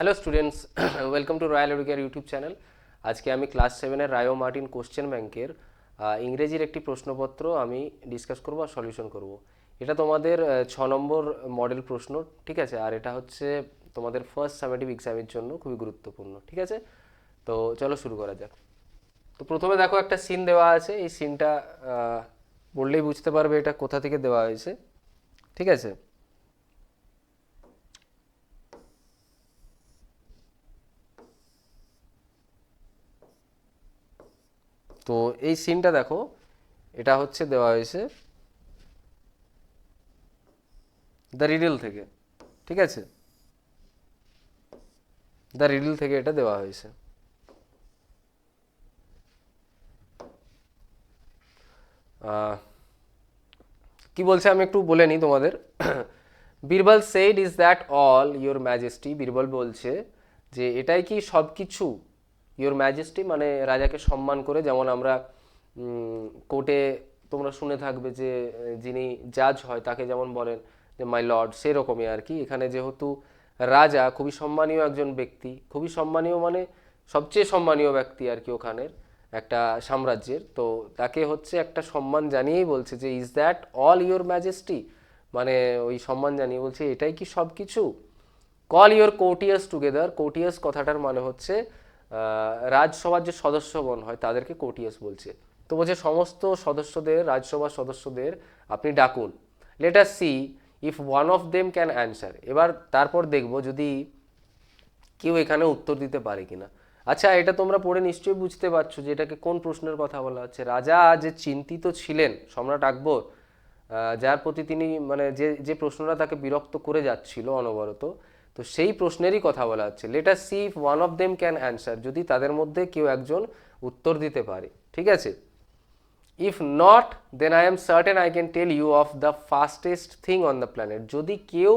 Hello students, welcome to royal educare YouTube channel. আজকে আমি class 7-এর Rayo Martin question ব্যাংকের ইংরেজির একটি প্রশ্নপত্র আমি ডিসকাস করব আর সলিউশন করব। এটা তোমাদের 6 নম্বর মডেল প্রশ্ন, ঠিক আছে? আর এটা হচ্ছে তোমাদের ফার্স্ট সামেটিভ এক্সামের জন্য খুবই গুরুত্বপূর্ণ, ঠিক আছে? তো চলো শুরু করা যাক। তো প্রথমে দেখো একটা সিন দেওয়া আছে, এই সিনটা পড়লেই বুঝতে পারবে এটা কোথা থেকে দেওয়া হয়েছে, ঠিক আছে? তো এই সিনটা দেখো, এটা হচ্ছে দেওয়া হয়েছে দ্য রিডল থেকে, ঠিক আছে? দ্য রিডল থেকে এটা দেওয়া হয়েছে। আহ, কি বলছে আমি একটু বলে নিই তোমাদের। Birbal said is that all your majesty, Birbal বলছে যে এটাই কি সব কিছু, ইয়োর ম্যাজেস্টি মানে রাজাকে সম্মান করে, যেমন আমরা কোর্টে তোমরা শুনে থাকবে যে যিনি জাজ হয় তাকে যেমন বলেন যে মাই লর্ড, সেরকমই আর কি। এখানে যেহেতু রাজা খুবই সম্মানীয় একজন ব্যক্তি, খুবই সম্মানীয় মানে সবচেয়ে সম্মানীয় ব্যক্তি আর কি ওখানের একটা সাম্রাজ্যের, তো তাকে হচ্ছে একটা সম্মান জানিয়েই বলছে যে is that all your majesty, মানে ওই সম্মান জানিয়ে বলছে এটাই কি সব কিছু। কল ইয়োর কোর্টিয়ার্স টুগেদার, কোর্টিয়ার্স কথাটার মানে হচ্ছে রাজসভার যে সদস্যগণ হয় তাদেরকে কোর্টিয়ার্স বলছে। তো বলছে সমস্ত সদস্যদের, রাজসভার সদস্যদের আপনি ডাকুন। Let us see if one of them can answer, এবার তারপর দেখব যদি কেউ এখানে উত্তর দিতে পারে কিনা। আচ্ছা, এটা তোমরা পড়ে নিশ্চয়ই বুঝতে পারছো যে এটাকে কোন প্রশ্নের কথা বলা হচ্ছে। রাজা যে চিন্তিত ছিলেন, সম্রাট আকবর, যার প্রতি তিনি মানে যে যে প্রশ্নটা তাকে বিরক্ত করে যাচ্ছিল অনবরত, তো সেই প্রশ্নেরই কথা বলা হচ্ছে। Let us see if one of them can answer, যদি তাদের মধ্যে কেউ একজন উত্তর দিতে পারে, ঠিক আছে? If not, then I am certain I can tell you of the fastest thing on the planet, যদি কেউ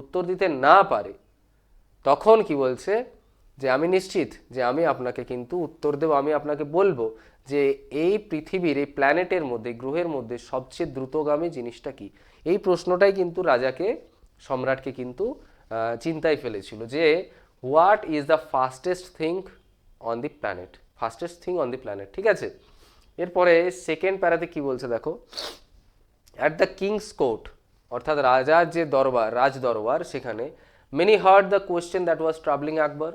উত্তর দিতে না পারে তখন কি বলছে যে আমি নিশ্চিত যে আমি আপনাকে কিন্তু উত্তর দেবো, আমি আপনাকে বলবো যে এই পৃথিবীর, এই প্ল্যানেটের মধ্যে, গ্রহের মধ্যে সবচেয়ে দ্রুতগামী জিনিসটা কি। এই প্রশ্নটাই কিন্তু রাজাকে, সম্রাটকে কিন্তু চিন্তায় ফেলেছিল যে what is the fastest thing on the planet, fastest thing on the planet, ঠিক আছে? এরপরে সেকেন্ড প্যারাতে কি বলছে দেখো, অ্যাট দ্য কিংস কোর্ট, অর্থাৎ রাজার যে দরবার, রাজ দরবার, সেখানে many heard the question that was travelling Akbar,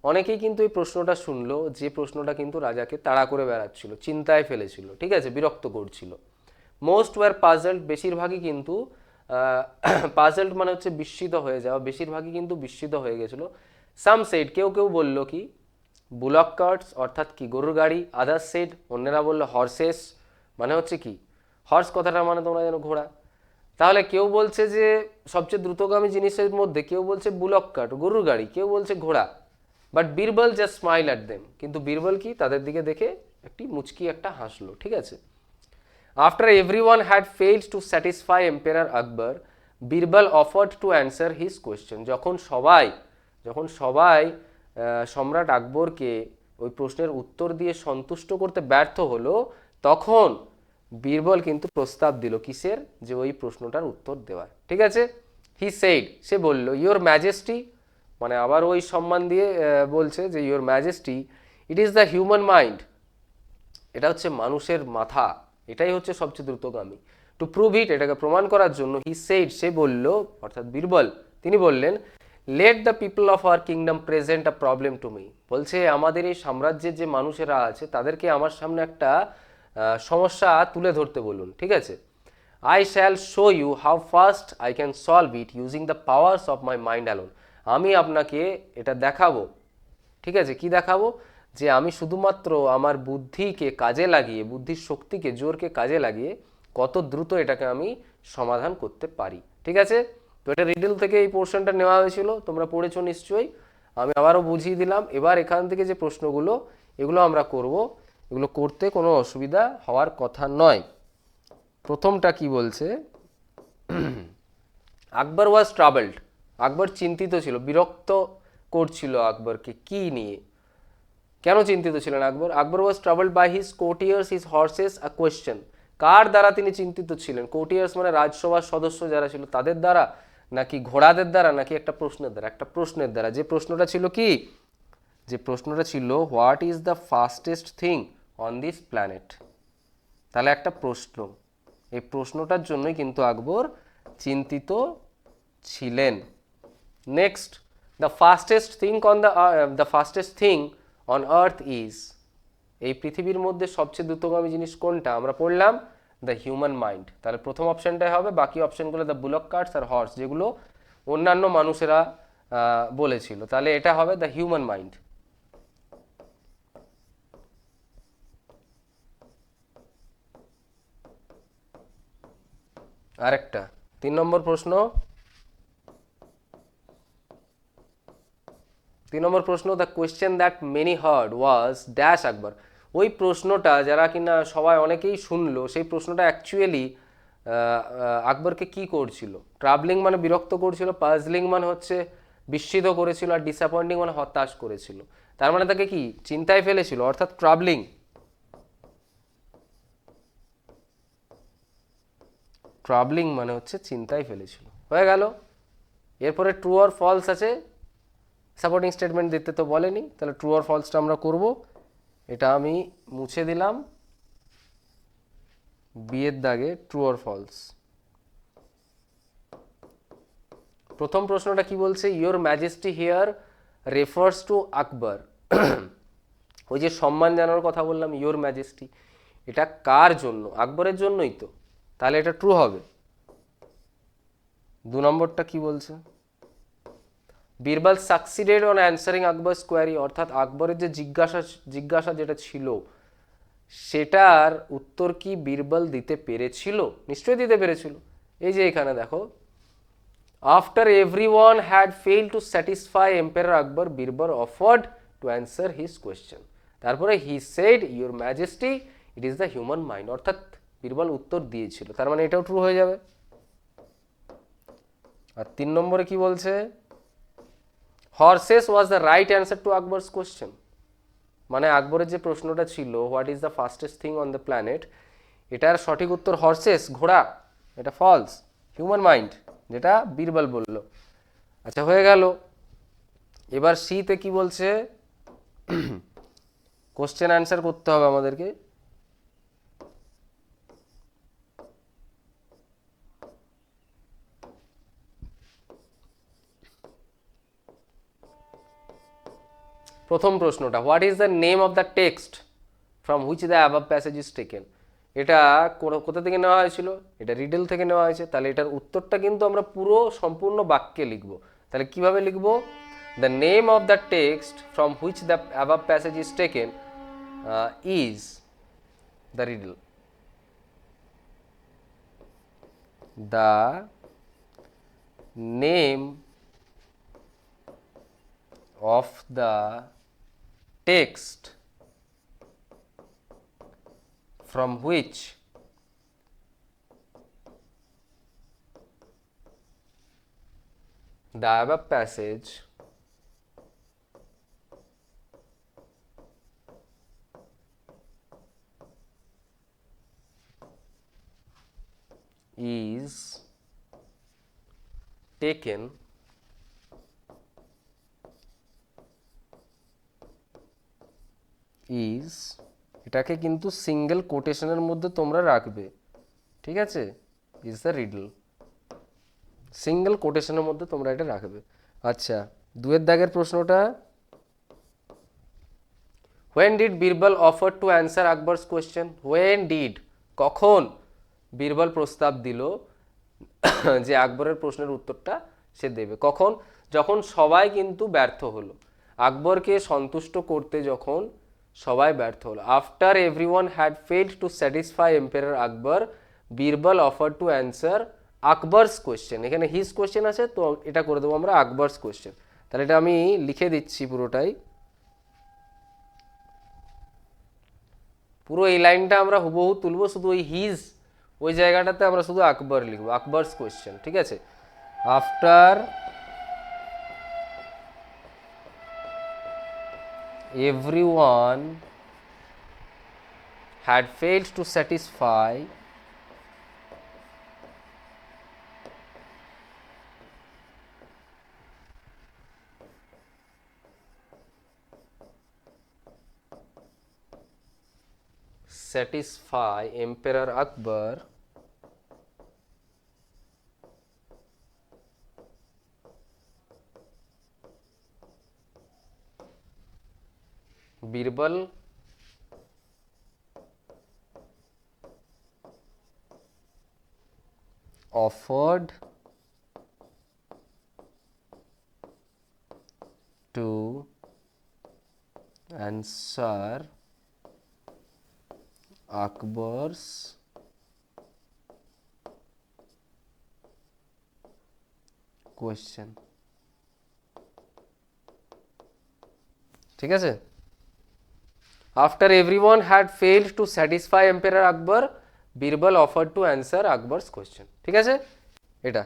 অনেকেই কিন্তু এই প্রশ্নটা শুনলো যে প্রশ্নটা কিন্তু রাজাকে তাড়া করে বেড়াচ্ছিল, চিন্তায় ফেলেছিল, ঠিক আছে, বিরক্ত করছিল। মোস্ট ওয়ার পাজলড, বেশিরভাগই কিন্তু পাজলড মানে হচ্ছে বিস্মিত হয়ে যাওয়া, বেশিরভাগই কিন্তু বিস্মিত হয়ে গেছিলো। সাম সেড, কেউ কেউ বলল কি বুলক কার্টস, অর্থাৎ কি গরুর গাড়ি। আদার্স সেড, অন্যেরা বললো হর্সেস, মানে হচ্ছে কি হর্স কথাটা মানে তোমরা যেন ঘোড়া। তাহলে কেউ বলছে যে সবচেয়ে দ্রুতগামী জিনিসের মধ্যে, কেউ বলছে বুলক কার্ট গরুর গাড়ি, কেউ বলছে ঘোড়া। But Birbal just smile at them, কিন্তু বীরবল কি তাদের দিকে দেখে একটি মুচকি একটা হাসলো, ঠিক আছে? After everyone had failed to satisfy emperor Akbar, Birbal offered to answer his question, যখন সবাই সম্রাট আকবরকে ওই প্রশ্নের উত্তর দিয়ে সন্তুষ্ট করতে ব্যর্থ হলো, তখন বীরবল কিন্তু প্রস্তাব দিল কিসের, যে ওই প্রশ্নটার উত্তর দেওয়ার, ঠিক আছে? হি সেইড, সে বলল ইয়োর ম্যাজেস্টি, মানে আবার ওই সম্মান দিয়ে বলছে যে your majesty, it is the human mind, এটা হচ্ছে মানুষের মাথা, এটাই হচ্ছে সবচেয়ে দ্রুতগামী। টু প্রুভ ইট, এটাকে প্রমাণ করার জন্য, হি সেইড, সে বলল, অর্থাৎ বীরবল তিনি বললেন, let the people of our kingdom present a problem to me, বলছে আমাদের এই সাম্রাজ্যের যে মানুষেরা আছে তাদেরকে আমার সামনে একটা সমস্যা তুলে ধরতে বলুন, ঠিক আছে? I shall show you how fast I can solve it using the powers of my mind alone, আমি আপনাকে এটা দেখাবো, ঠিক আছে? কি দেখাবো, যে আমি শুধুমাত্র আমার বুদ্ধিকে কাজে লাগিয়ে, বুদ্ধির শক্তিকে, জোরকে কাজে লাগিয়ে কত দ্রুত এটাকে আমি সমাধান করতে পারি, ঠিক আছে? তো এটা রিডল থেকে এই পোর্শনটা নেওয়া হয়েছিল, তোমরা পড়েছো নিশ্চয়ই। আমি আবারও বুঝিয়ে দিলাম। এবার এখান থেকে যে প্রশ্নগুলো, এগুলো আমরা করব, এগুলো করতে কোনো অসুবিধা হওয়ার কথা নয়। প্রথমটা কি বলছে, আকবর ওয়াজ ট্রাভেলড, আকবর চিন্তিত ছিল, বিরক্ত করছিল আকবরকে কি নিয়ে, কেন চিন্তিত ছিলেন Akbar? Akbar was travelled by his courtiers, his horses, a question, কার দ্বারা তিনি চিন্তিত ছিলেন? কোর্টিয়ার্স মানে রাজসভার সদস্য যারা ছিল তাদের দ্বারা, নাকি ঘোড়াদের দ্বারা, নাকি একটা প্রশ্নের দ্বারা? একটা প্রশ্নের দ্বারা। যে প্রশ্নটা ছিল কি, যে প্রশ্নটা ছিল what is the fastest thing on this planet. তাহলে একটা প্রশ্ন, এই প্রশ্নটার জন্যই কিন্তু আকবর চিন্তিত ছিলেন। Next, the fastest thing on earth is, এই পৃথিবীর মধ্যে সবচেয়ে দ্রুতগামী জিনিস কোনটা? আমরা পড়লাম দ্য হিউম্যান মাইন্ড। তাহলে প্রথম অপশনটাই হবে, বাকি অপশনগুলো দ্য বুলক কার্টস আর হর্স, যেগুলো অন্যান্য মানুষেরা বলেছিল। তাহলে এটা হবে দ্য হিউম্যান মাইন্ড। আরেকটা 3 নম্বর প্রশ্ন। 3 নম্বর প্রশ্ন, the question that many heard was dash Akbar. ওই প্রশ্নটা যারা কিনা সবাই অনেকেই শুনলো, সেই প্রশ্নটা অ্যাকচুয়ালি আকবরকে কি করছিল? ট্রাভেলিং মানে বিরক্ত করছিল, পাজলিং মানে হচ্ছে বিস্মিত করেছিল, আর ডিসঅ্যাপয়েন্টিং মানে হতাশ করেছিল। তার মানে তাকে কি চিন্তায় ফেলেছিল, অর্থাৎ ট্রাভেলিং। ট্রাভেলিং মানে হচ্ছে চিন্তায় ফেলেছিল। হয়ে গেল। এরপরে ট্রু অর ফলস আছে, সাপোর্টিং স্টেটমেন্ট দিতে তো বলেনি, তাহলে ট্রু অর ফলসটা আমরা করব। এটা আমি মুছে দিলাম বিয়ের দাগে, ট্রু অর ফলস। প্রথম প্রশ্নটা কি বলছে? Your majesty here refers to Akbar. ওই যে সম্মান জানানোর কথা বললাম, ইয়োর ম্যাজেস্টি, এটা কার জন্য? আকবরের জন্যই তো, তাহলে এটা ট্রু হবে। 2 নম্বরটা কি বলছে? Birbal succeeded on answering Akbar's query, অর্থাৎ আকবরের যে জিজ্ঞাসা যেটা ছিল, সেটার উত্তর কি বীরবল দিতে পেরেছিল? নিশ্চয়ই দিতে পেরেছিল। এই যে এখানে দেখো, after everyone had fail to satisfy empire Akbar, Birbal offered to answer his question. তারপরে he said your majesty it is the human mind, অর্থাৎ বীরবল উত্তর দিয়েছিল। তার মানে এটাও ট্রু হয়ে যাবে। আর 3 নম্বরে কি বলছে? Horses was the right answer to Akbar's question. মানে আকবরের যে প্রশ্নটা ছিল what is the fastest thing on the planet, এটার সঠিক উত্তর হর্সেস, ঘোড়া। এটা ফলস, হিউম্যান মাইন্ড, যেটা বীরবল বলল। আচ্ছা, হয়ে গেল। এবার সিতে কি বলছে? কোশ্চেন অ্যান্সার করতে হবে আমাদেরকে। প্রথম প্রশ্নটা, what is the name of the text from which the above passage is taken. এটা কোথা থেকে নেওয়া হয়েছিল? এটা রিডেল থেকে নেওয়া হয়েছে। তাহলে এটার উত্তরটা কিন্তু আমরা পুরো সম্পূর্ণ বাক্যে লিখব। তাহলে কিভাবে লিখব? The name of the text from which the above passage is taken is the Riedel. The name of the text from which the above passage is taken is, এটাকে কিন্তু সিঙ্গেল কোটেশনের মধ্যে তোমরা রাখবে, ঠিক আছে? ইজ দ্য রিডল, সিঙ্গেল কোটেশনের মধ্যে তোমরা এটা রাখবে। আচ্ছা, 2 দাগের প্রশ্নটা, when did Birbal offer to answer Akbar's question. When did, কখন বীরবল প্রস্তাব দিল যে আকবরের প্রশ্নের উত্তরটা সে দেবে? কখন? যখন সবাই কিন্তু ব্যর্থ হলো, আকবরকে সন্তুষ্ট করতে যখন সবাই ব্যর্থ হলো। After everyone had failed to satisfy empire Akbar, Birbal offer to answer Akbar's question. এখানে হিজ কোয়েশ্চেন আছে, তো এটা করে দেবো আমরা আকবরস কোয়েশ্চেন। তাহলে এটা আমি লিখে দিচ্ছি পুরোটাই, পুরো এই লাইনটা আমরা হুবহু তুলবো, শুধু ওই হিজ ওই জায়গাটাতে আমরা শুধু আকবর লিখবো, আকবরস কোয়েশ্চেন, ঠিক আছে? After everyone had failed to satisfy satisfy Emperor Akbar Birbal offered to answer Akbar's question. ঠিক আছে, after everyone had failed to satisfy Emperor Akbar, Birbal offered to answer Akbar's question. ঠিক আছে, এটা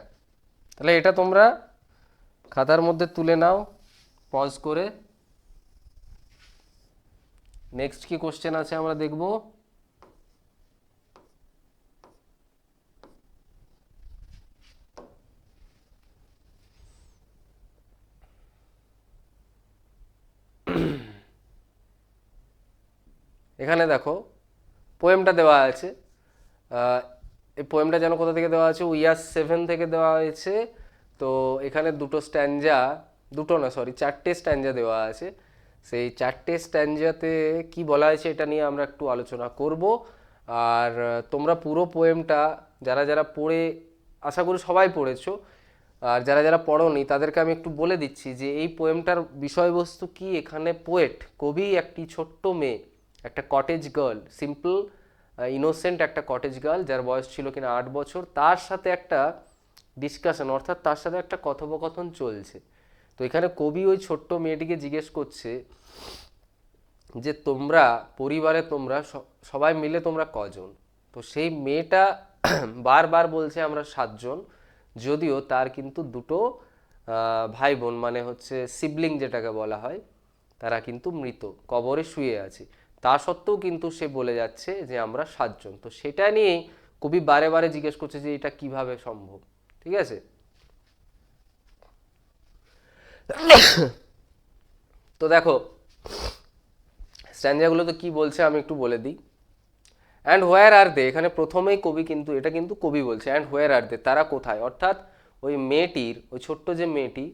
তাহলে এটা তোমরা খাতার মধ্যে তুলে নাও পজ করে। নেক্সট কি কোশ্চেন আছে আমরা দেখব। এখানে দেখো পোয়েমটা দেওয়া আছে, এই পোয়েমটা যেন কোথা থেকে দেওয়া আছে, ইয়ার 7 থেকে দেওয়া হয়েছে। তো এখানে দুটো স্ট্যাঞ্জা, দুটো না সরি 4টে স্ট্যাঞ্জা দেওয়া আছে। সেই 4টে স্ট্যাঞ্জাতে কি বলা হয়েছে এটা নিয়ে আমরা একটু আলোচনা করব। আর তোমরা পুরো পোয়েমটা যারা যারা পড়ে, আশা করি সবাই পড়েছো, আর যারা যারা পড়োনি তাদেরকে আমি একটু বলে দিচ্ছি যে এই পোয়েমটার বিষয়বস্তু কি। এখানে পোয়েট কবি একটি ছোট্ট মেয়ে, একটা কটেজ গার্ল, সিম্পল ইনোসেন্ট একটা কটেজ গার্ল যার বয়স ছিল কিনা 8 বছর, তার সাথে একটা ডিসকাশন অর্থাৎ তার সাথে একটা কথোপকথন চলছে। তো এখানে কবি ওই ছোট্ট মেয়েটিকে জিজ্ঞেস করছে যে তোমরা পরিবারে তোমরা সবাই মিলে তোমরা কজন। তো সেই মেয়েটা বারবার বলছে আমরা 7 জন, যদিও তার কিন্তু দুটো ভাই বোন মানে হচ্ছে সিবলিং যেটাকে বলা হয়, তারা কিন্তু মৃত, কবরে শুয়ে আছে। তা সত্ত্বেও কিন্তু সে বলে যাচ্ছে যে আমরা 7 জন। তো সেটা নিয়েই কবি বারে বারে জিজ্ঞেস করছে যে এটা কিভাবে সম্ভব। ঠিক আছে, তো দেখো স্ট্যাঞ্জাগুলো তো কি বলছে আমি একটু বলে দিই। অ্যান্ড হোয়ার আর দে, এখানে প্রথমেই কবি কিন্তু, এটা কিন্তু কবি বলছে অ্যান্ড হোয়ার আর দে, তারা কোথায়। অর্থাৎ ওই মেয়েটির, ওই ছোট্ট যে মেয়েটি,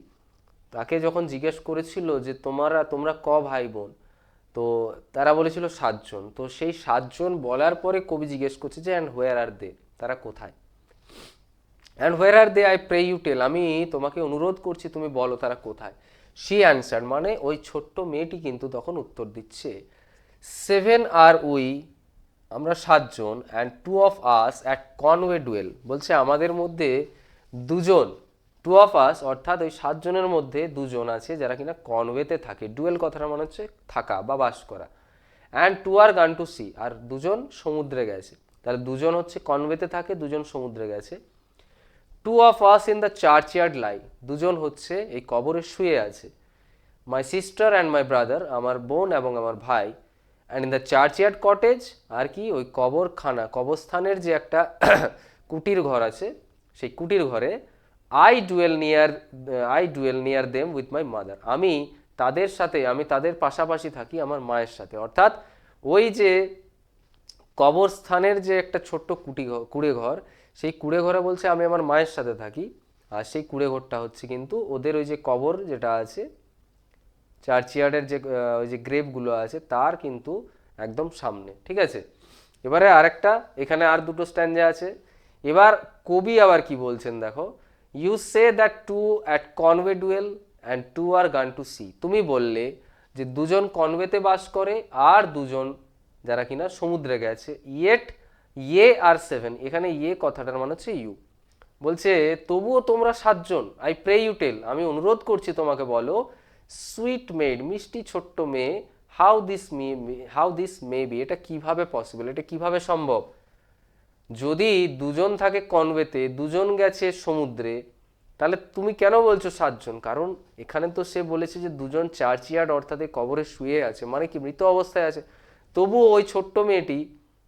তাকে যখন জিজ্ঞেস করেছিল যে তোমরা ভাই বোন, তো তারা বলেছিল 7 জন। তো সেই 7 জন বলার পরে কবি জিজ্ঞেস করছে যে অ্যান্ড হোয়ার আর দে, তারা কোথায়। And where are they I pray you tell, আমি তোমাকে অনুরোধ করছি তুমি বলো তারা কোথায়। শি অ্যান্সার, মানে ওই ছোট্ট মেয়েটি কিন্তু তখন উত্তর দিচ্ছে 7 আর উই, আমরা 7 জন, and 2 of us at Conway dwell, বলছে আমাদের মধ্যে দুজন, 2 অফ আস অর্থাৎ ওই 7 জনের মধ্যে দুজন আছে যারা কিনা কনওয়েতে থাকে। ডুয়েল কথাটা মানে হচ্ছে থাকা বা বাস করা। And 2 are gone to C, আর দুজন সমুদ্রে গেছে। তাহলে দুজন হচ্ছে কনওয়েতে থাকে, দুজন সমুদ্রে গেছে। 2 অফ আস ইন দ্য চার্চইয়ার্ড লাই, দুজন হচ্ছে এই কবরে শুয়ে আছে। My sister and my brother, আমার বোন এবং আমার ভাই। And in the churchyard cottage, আর কি ওই কবরখানা, কবরস্থানের যে একটা কুটির ঘর আছে, সেই কুটির ঘরে I dwell near them with my mother, আমি তাদের সাথে, আমি তাদের পাশাপাশি থাকি আমার মায়ের সাথে। অর্থাৎ ওই যে কবরস্থানের যে একটা ছোট্ট কুড়ে ঘর, সেই কুড়ে ঘরে বলছে আমি আমার মায়ের সাথে থাকি। আর সেই কুড়ে ঘরটা হচ্ছে কিন্তু ওদের ওই যে কবর যেটা আছে, চার্চইয়ার্ডের যে ওই যে গ্রেভগুলো আছে তার কিন্তু একদম সামনে। ঠিক আছে, এবারে আরেকটা, এখানে আর দুটো স্ট্যাঞ্জা আছে। এবার কবি আবার কি বলছেন দেখো, you say that 2 at Conway dwell and 2 are gone to C, তুমি বললে যে দুজন কনওয়েতে বাস করে আর দুজন যারা কিনা সমুদ্রে গেছে। ইয়েট ইয়ে আর 7, এখানে ইয়ে কথাটার মানে হচ্ছে ইউ, বলছে তবুও তোমরা 7 জন। আই প্রে ইউ টেল, আমি অনুরোধ করছি তোমাকে বলো, সুইট মেড, মিষ্টি ছোট্ট মেয়ে, হাউ দিস মে বি, এটা কিভাবে পসিবল, এটা কিভাবে সম্ভব। যদি দুজন থাকে কনওয়েতে, দুজন গেছে সমুদ্রে, তাহলে তুমি কেন বলছো 7 জন। কারণ এখানে তো সে বলেছে যে দুজন চার্চইয়ার্ড অর্থাৎ কবরে শুয়ে আছে, মানে কি মৃত অবস্থায় আছে। তবুও ওই ছোট্ট মেয়েটি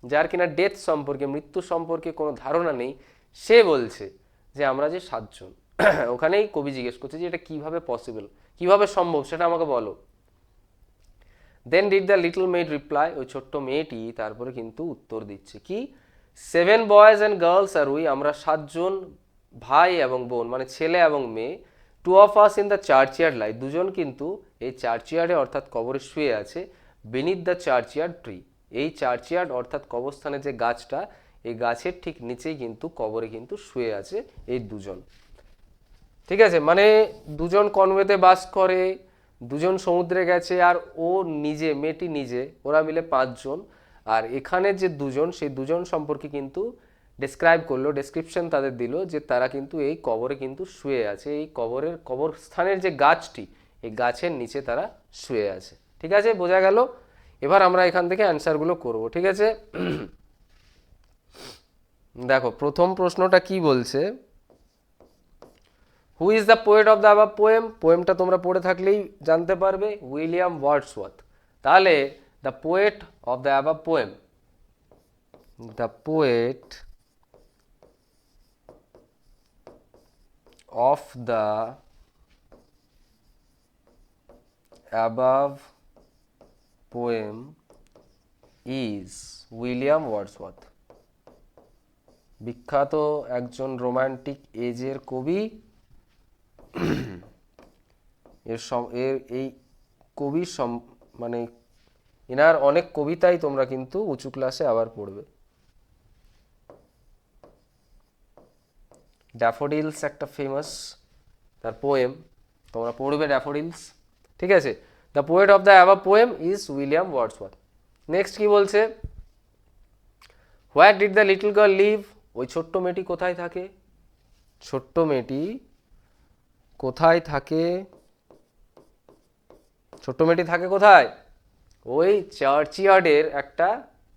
যার কিনা ডেথ সম্পর্কে, মৃত্যু সম্পর্কে কোনো ধারণা নেই, সে বলছে যে আমরা যে 7 জন। ওখানেই কবি জিজ্ঞেস করছে যে এটা কিভাবে পসিবল, কিভাবে সম্ভব সেটা আমাকে বলো। Then did the little maid reply, ওই ছোট্ট মেয়েটি তারপরে কিন্তু উত্তর দিচ্ছে কি, 7 boys and girls are we, আমরা 7 জন ভাই এবং বোন, মানে ছেলে এবং মেয়ে, 2 of us ইন দ্য চার্চইয়ার্ড লাই, দুজন কিন্তু এই চার্চইয়ার্ডে অর্থাৎ কবরে শুয়ে আছে, বিনিথ দ্য চার্চইয়ার্ড ট্রি, এই চার্চইয়ার্ড অর্থাৎ কবরস্থানে যে গাছটা, এই গাছের ঠিক নিচেই কিন্তু কবরে কিন্তু শুয়ে আছে এই দুজন। ঠিক আছে, মানে দুজন কনওয়েতে বাস করে, দুজন সমুদ্রে গেছে, আর ও নিজে, মেয়েটি নিজে, ওরা মিলে 5 জন। আর এখানে যে দুজন, সেই দুজন সম্পর্কে কিন্তু ডেসক্রাইব করলো, ডেসক্রিপশন তাদের দিল যে তারা কিন্তু এই কবরে কিন্তু শুয়ে আছে, এই কবরস্থানের যে গাছটি, এই গাছের নিচে তারা শুয়ে আছে। ঠিক আছে, বোঝা গেল? এবার আমরা এখান থেকে অ্যান্সারগুলো করব। ঠিক আছে, দেখো প্রথম প্রশ্নটা কি বলছে, who is the poet of the above poem, পোয়েমটা তোমরা পড়ে থাকলেই জানতে পারবে, উইলিয়াম ওয়ার্ডসওয়ার্থ। তাহলে the poet of the above poem, the poet of the above poem is William Wordsworth, বিখ্যাত একজন রোমান্টিক এজের কবি। এর এই কবির মানে এনার অনেক কবিতাই তোমরা কিন্তু উঁচু ক্লাসে আবার পড়বে। ড্যাফোডিলস একটা ফেমাস তার পোয়েম, তোমরা পড়বে ড্যাফোডিলস। ঠিক আছে, the poet of the above poem is William Wordsworth. Next কি বলছে, where did the little girl live, ওই ছোট্ট মেয়েটি কোথায় থাকে, ছোট্ট মেয়েটি কোথায় থাকে, ছোট্ট মেয়েটি থাকে কোথায়, ওই চার্চইয়ার্ডের একটা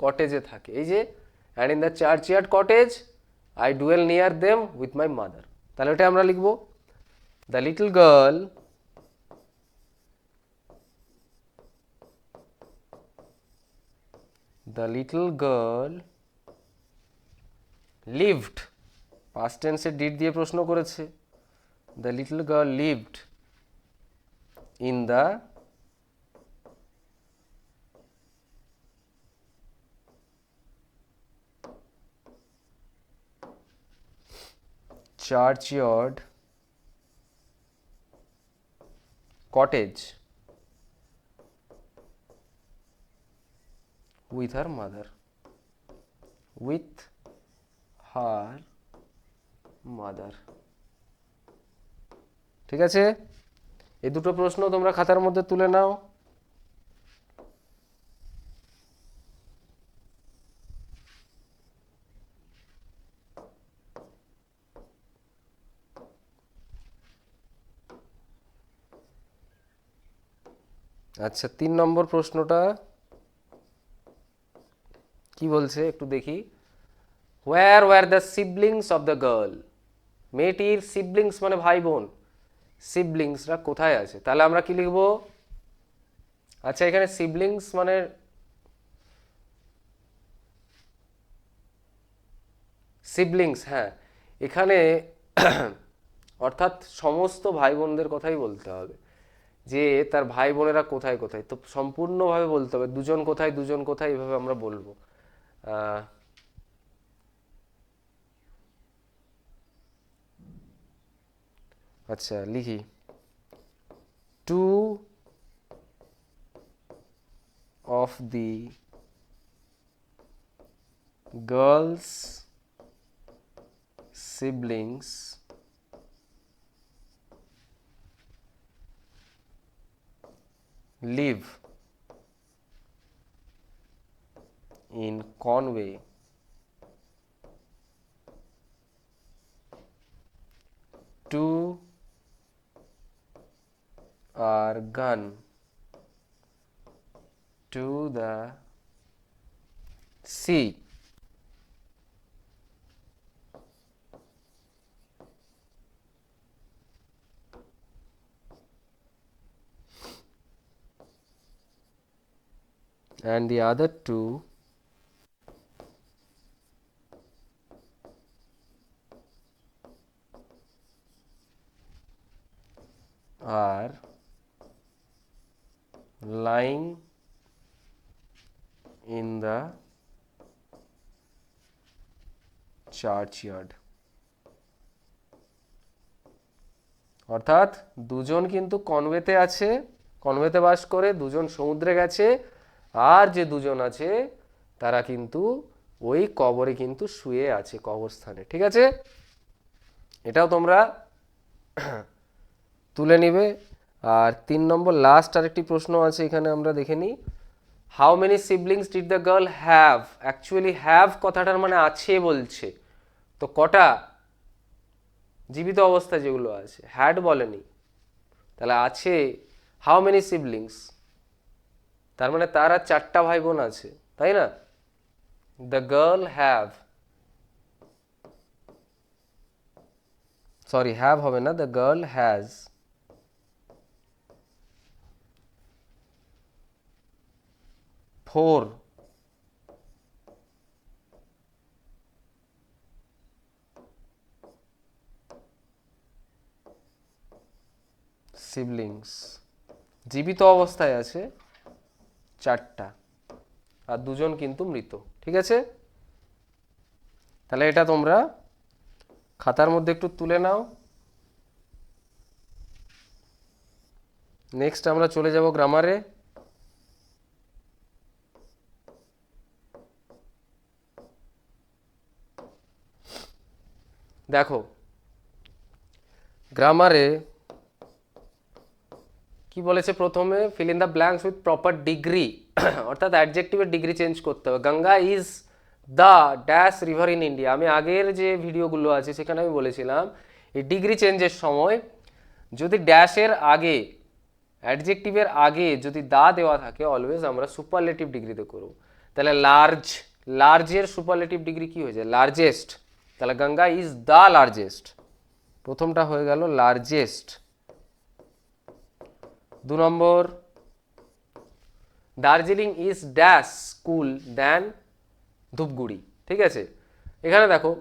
কটেজে থাকে, এই যে, and in the churchyard cottage I dwell near them with my mother. তাহলে ওটা আমরা লিখবো, the little girl lived, past টেন্সে ডিড দিয়ে প্রশ্ন করেছে, the little girl lived in the churchyard cottage with her mother, with her mother। ঠিক আছে, এই দুটো প্রশ্ন তোমরা খাতার মধ্যে তুলে নাও। আচ্ছা, 3 নম্বর প্রশ্নটা কি বলছে একটু দেখি, where were the siblings of the girl, মেয়েটির সিবলিংস মানে ভাই বোন, সিবলিংসরা কোথায় আছে, তাহলে আমরা কি লিখব, আচ্ছা এখানে সিবলিংস মানে সিবলিংস, হ্যাঁ এখানে অর্থাৎ সমস্ত ভাই বোনদের কথাই বলতে হবে, যে তার ভাই বোনেরা কোথায় কোথায়, তো সম্পূর্ণভাবে বলতে হবে, দুজন কোথায় দুজন কোথায়, এইভাবে আমরা বলবো। আচ্ছা লিখি, two of the girls siblings live in Conway, two are gone to the sea, and the other two are lying in the churchyard. অর্থাৎ দুজন কিন্তু কনওয়েতে আছে, কনওয়েতে বাস করে, দুজন সমুদ্রে গেছে, আর যে দুজন আছে তারা কিন্তু ওই কবরে কিন্তু শুয়ে আছে কবরস্থানে। ঠিক আছে, এটাও তোমরা তুলে নিবে। আর 3 নম্বর লাস্ট আরেকটি প্রশ্ন আছে এখানে, আমরা দেখে নিই। How many siblings did the girl have? Actually have কথাটার মানে আছে বলছে, তো কটা জীবিত অবস্থা যেগুলো আছে, হ্যাড বলেনি, তাহলে আছে হাউ মেনি সিবলিংস, তার মানে তার আর 4টা ভাই বোন আছে, তাই না? The girl have, sorry have হবে না, দ্য গার্ল হ্যাজ 4 সিবলিংস, জীবিত অবস্থায় আছে 4টা, আর দুজন কিন্তু মৃত। ঠিক আছে, তাহলে এটা তোমরা খাতার মধ্যে একটু তুলে নাও। নেক্সট আমরা চলে যাব গ্রামারে। দেখো গ্রামারে কি বলেছে প্রথমে, fill in the blanks with proper degree, অর্থাৎ অ্যাডজেক্টিভের ডিগ্রি চেঞ্জ করতে হবে। Ganga is the dash river in India, আমি আগের যে ভিডিওগুলো আছে সেখানে আমি বলেছিলাম এই ডিগ্রি চেঞ্জের সময় যদি ড্যাশের আগে, অ্যাডজেক্টিভের আগে যদি দা দেওয়া থাকে অলওয়েজ আমরা সুপারলেটিভ ডিগ্রিতে করব। তাহলে লার্জ, লার্জের সুপারলেটিভ ডিগ্রি কি হয়ে যায়? লার্জেস্ট। তাহলে গঙ্গা ইজ দ্য লার্জেস্ট, প্রথমটা হয়ে গেল largest. 2 number, Darjeeling is dash cool than Dhupguri. ঠিক আছে, এখানে দেখো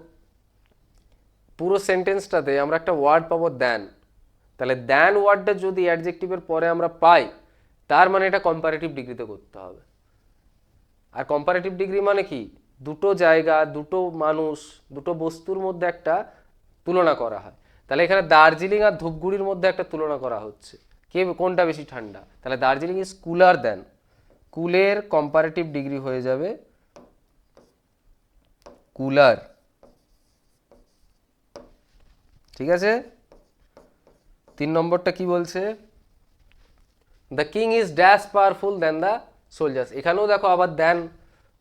পুরো সেন্টেন্সটাতে আমরা একটা ওয়ার্ড পাবো দ্যান, তাহলে দ্যান ওয়ার্ডটা যদি অ্যাডজেক্টিভের পরে আমরা পাই তার মানে এটা কম্পারেটিভ ডিগ্রিতে করতে হবে। আর কম্পারেটিভ ডিগ্রি মানে কি? দুটো জায়গা, দুটো মানুষ, দুটো বস্তুর মধ্যে একটা তুলনা করা হয়। তাহলে এখানে দার্জিলিং আর ধূপগুড়ির মধ্যে একটা তুলনা করা হচ্ছে, কে কোনটা বেশি ঠান্ডা, তাহলে দার্জিলিং ইজ কুলার দেন, কুলের কম্পারেটিভ ডিগ্রি হয়ে যাবে কুলার। ঠিক আছে, 3 নম্বরটা কি বলছে? The king is dash powerful than the soldiers, এখানেও দেখো আবার দেন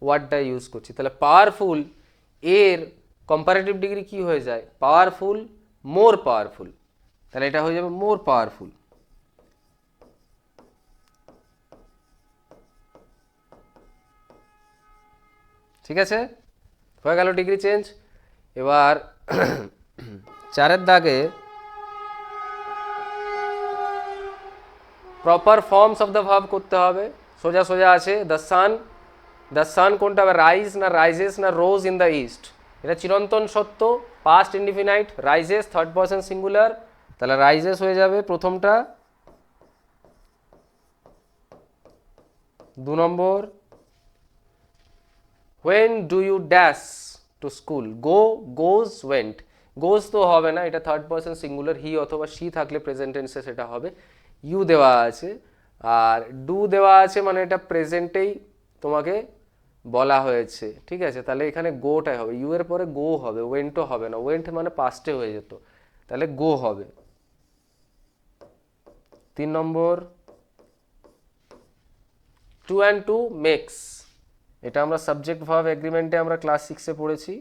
ওয়ার্ডটা ইউজ করছি, তাহলে পাওয়ারফুল এর কম্পারেটিভ ডিগ্রি কি হয়ে যায়? পাওয়ারফুল, মোর পাওয়ারফুল, তাহলে এটা হয়ে যাবে মোর পাওয়ারফুল। ঠিক আছে, হয়ে গেল ডিগ্রি চেঞ্জ। এবার 4 দাগে proper forms of the verb করতে হবে, সোজা সোজা আছে। দ্য সান, দ্য সান কোনটা হবে? রাইজ না রাইজেস না রোজ ইন দ্য ইস্ট, এটা চিরন্তন সত্য, past indefinite, rises third person singular, তাহলে রাইজেস হয়ে যাবে প্রথমটা। 2 নম্বর, when do you dash to school? go, goes, went, goes তো হবে না, এটা থার্ড পারসন সিঙ্গুলার, হি অথবা শি থাকলে প্রেজেন্ট টেন্সে সেটা হবে। ইউ দেওয়া আছে আর ডু দেওয়া আছে, মানে এটা প্রেজেন্টেই তোমাকে বলা হয়েছে। ঠিক আছে, তাহলে এখানে গোটাই হবে, ইউ এর পরে গো হবে, ওয়েন্টও হবে না, ওয়েন্ট মানে পাস্টে হয়ে যেত, তাহলে গো হবে। 3 নম্বর, 2 and 2 মেক্স, এটা আমরা সাবজেক্ট ভার্ব এগ্রিমেন্টে আমরা ক্লাস 6-এ পড়েছি,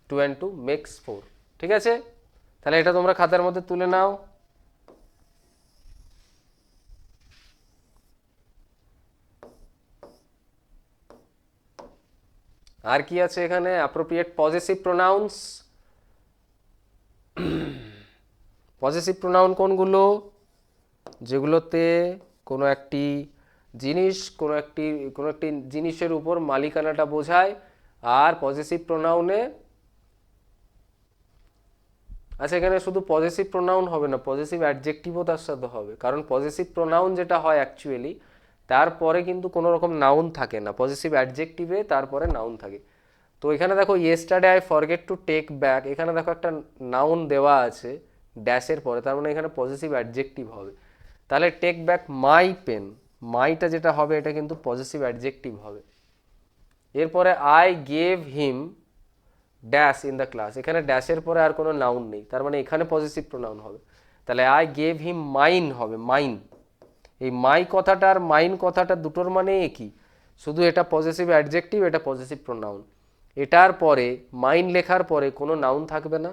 2 and 2 মেক্স 4। ঠিক আছে, তাহলে এটা তোমরা খাতার মধ্যে তুলে নাও। আর কি আছে এখানে? Appropriate possessive pronounce. Possessive pronoun কোনগুলো? যেগুলোতে কোনো একটি জিনিস, কোনো একটি জিনিসের উপর মালিকানাটা বোঝায়। আর পজেসিভ প্রোনাউনে, আচ্ছা এখানে শুধু পজেসিভ প্রোনাউন হবে না, পজেসিভ অ্যাডজেক্টিভও তার সাথে হবে, কারণ পজেসিভ প্রোনাউন যেটা হয় অ্যাকচুয়ালি তারপরে কিন্তু কোনো রকম নাউন থাকে না, পজিটিভ অ্যাডজেক্টিভে তারপরে নাউন থাকে। তো এখানে দেখো yesterday I forget to take back, এখানে দেখো একটা নাউন দেওয়া আছে ড্যাশের পরে, তার মানে এখানে পজিটিভ অ্যাডজেক্টিভ হবে। তাহলে টেক ব্যাক মাই পেন, মাইটা যেটা হবে এটা কিন্তু পজিটিভ অ্যাডজেক্টিভ হবে। এরপরে I gave him dash in the class, এখানে ড্যাশের পরে আর কোনো নাউন নেই, তার মানে এখানে পজিটিভ প্রোনাউন হবে। তাহলে আই গেভ হিম মাইন হবে, মাইন। এই মাই কথাটা আর মাইন কথাটা দুটোর মানে একই, শুধু এটা পজিটিভ অ্যাডজেক্টিভ, এটা পজিটিভ প্রোনাউন। এটার পরে মাইন লেখার পরে কোনো নাউন থাকবে না,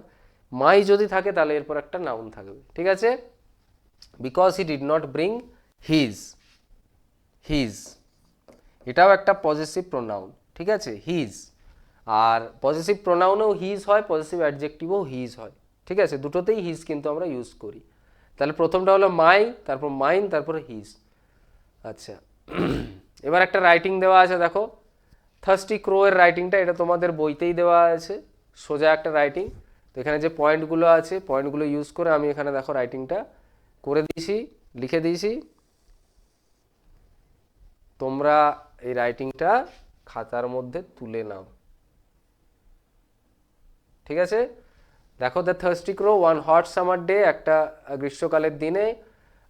মাই যদি থাকে তাহলে এরপর একটা নাউন থাকবে, ঠিক আছে। Because he did not bring his, his এটাও একটা পজিটিভ প্রোনাউন, ঠিক আছে, হিজ। আর পজিটিভ প্রোনাউনেও হিজ হয়, পজিটিভ অ্যাডজেক্টিভও হিজ হয়, ঠিক আছে, দুটোতেই হিজ কিন্তু আমরা ইউজ করি। তাহলে প্রথমটা হলো মাই, তারপর মাইন, তারপর হিজ। আচ্ছা, এবার একটা রাইটিং দেওয়া আছে দেখো, থার্স্টি ক্রো এর রাইটিংটা, এটা তোমাদের বইতেই দেওয়া আছে, সোজা একটা রাইটিং। তো এখানে যে পয়েন্টগুলো আছে, পয়েন্টগুলো ইউজ করে আমি এখানে দেখো রাইটিংটা করে দিয়েছি, লিখে দিয়েছি। তোমরা এই রাইটিংটা খাতার মধ্যে তুলে নাও, ঠিক আছে। দেখো, the thirsty crow, one hot summer day, একটা গ্রীষ্মকালের দিনে,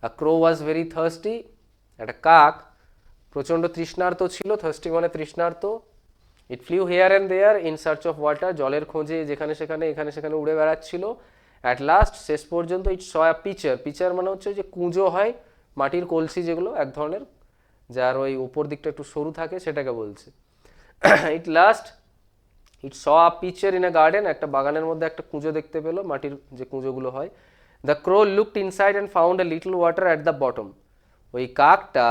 আ ক্রো ওয়াজ ভেরি থার্স্টি, একটা কাক প্রচণ্ড তৃষ্ণার্ত ছিল, থার্স্টি মানে তৃষ্ণার্ত। It flew here and there in search of water, জলের খোঁজে যেখানে সেখানে এখানে সেখানে উড়ে বেড়াচ্ছিল। অ্যাট লাস্ট, শেষ পর্যন্ত, ইট স আ পিচার, পিচার মানে হচ্ছে যে কুঁজো হয়, মাটির কলসি যেগুলো এক ধরনের, যার ওই উপর দিকটা একটু সরু থাকে, সেটাকে বলছে। It last it saw a pitcher in a garden, একটা বাগানের মধ্যে একটা কুঁজো দেখতে পেলো, মাটির যে কুঁজোগুলো হয়। The crow looked inside and found a little water at the bottom, ওই কাকটা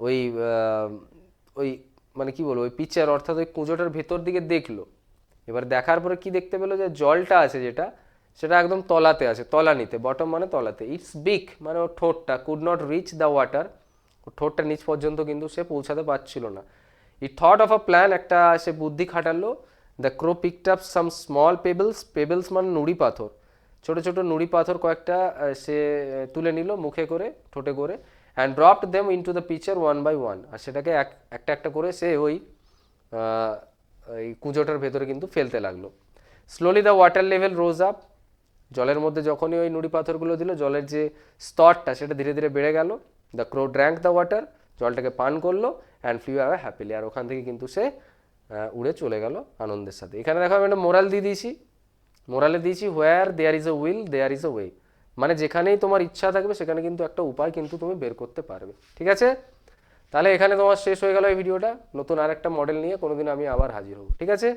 ওই ওই মানে কি বলবো, ওই পিচার অর্থাৎ ওই কুঁজোটার ভেতর দিকে দেখলো। এবার দেখার পরে কি দেখতে পেলো, যে জলটা আছে যেটা, সেটা একদম তলাতে আছে, তলানিতে, বটম মানে তলাতে। ইটস বিক মানে ওর ঠোঁটটা, could not reach the water, ওর ঠোঁটটা নিচ পর্যন্ত কিন্তু সে পৌঁছাতে পারছিল না। It thought of a plan, একটা সে বুদ্ধি খাটালো। The crow picked up some small pebbles, pebbles মানে নুড়ি পাথর, ছোট ছোট নুড়ি পাথর কয়েকটা সে তুলে নিল মুখে করে, ঠোঁটে করে। And dropped them into the pitcher one by one, আর সেটাকে একটা একটা করে সে ওই কুঁজোটার ভেতরে কিন্তু ফেলতে লাগলো। Slowly the water level rose up, জলের মধ্যে যখনই ওই নুড়ি পাথরগুলো দিল, জলের যে স্তরটা সেটা ধীরে ধীরে বেড়ে গেল। The crow drank the water, জলটাকে পান করলো। অ্যান্ড ফ্লিউ অ্যাওয়ে হ্যাপিলি, আর ওখান থেকে কিন্তু সে উড়ে চলে গেল আনন্দের সাথে। এখানে দেখো আমি একটা মোরাল দিয়ে দিয়েছি, মোরালে দিয়েছি where there is a will there is a way, মানে যেখানেই তোমার ইচ্ছা থাকবে সেখানে কিন্তু একটা উপায় কিন্তু তুমি বের করতে পারবে, ঠিক আছে। তাহলে এখানে তোমার শেষ হয়ে গেল এই ভিডিওটা। নতুন আর একটা মডেল নিয়ে কোনোদিন আমি আবার হাজির হব, ঠিক আছে।